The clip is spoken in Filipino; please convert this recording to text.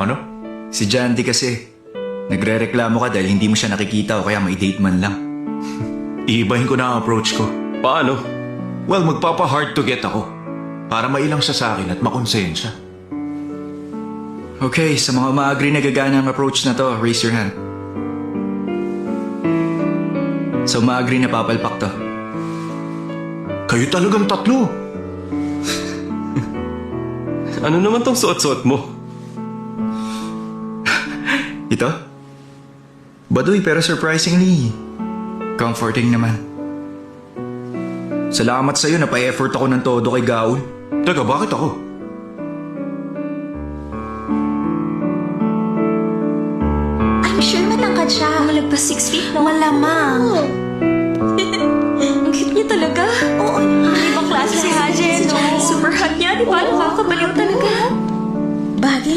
Ano? Si Jandy kasi. Nagre-reklamo ka dahil hindi mo siya nakikita o kaya may date man lang. Iibahin ko na ang approach ko. Paano? Well, magpapa-hard to get ako. Para mailang siya sa akin at makonsensya. Okay, sa mga ma-agree na gagana ang approach na to, raise your hand. So ma-agree na papalpak to. Kayo talagang tatlo. Ano naman tong suot-suot mo? Ito? Baduy pero surprisingly, comforting naman. Salamat sa'yo, napa-effort ako ng todo kay Gaul. Teka, bakit ako? I'm sure matangkad siya. Malagpas 6 feet, no? Malamang. Ang cute niya talaga. Oo, Ibang klase si Hajen, no? Super hot niya, di ba? Nakakabaliw talaga. Bagay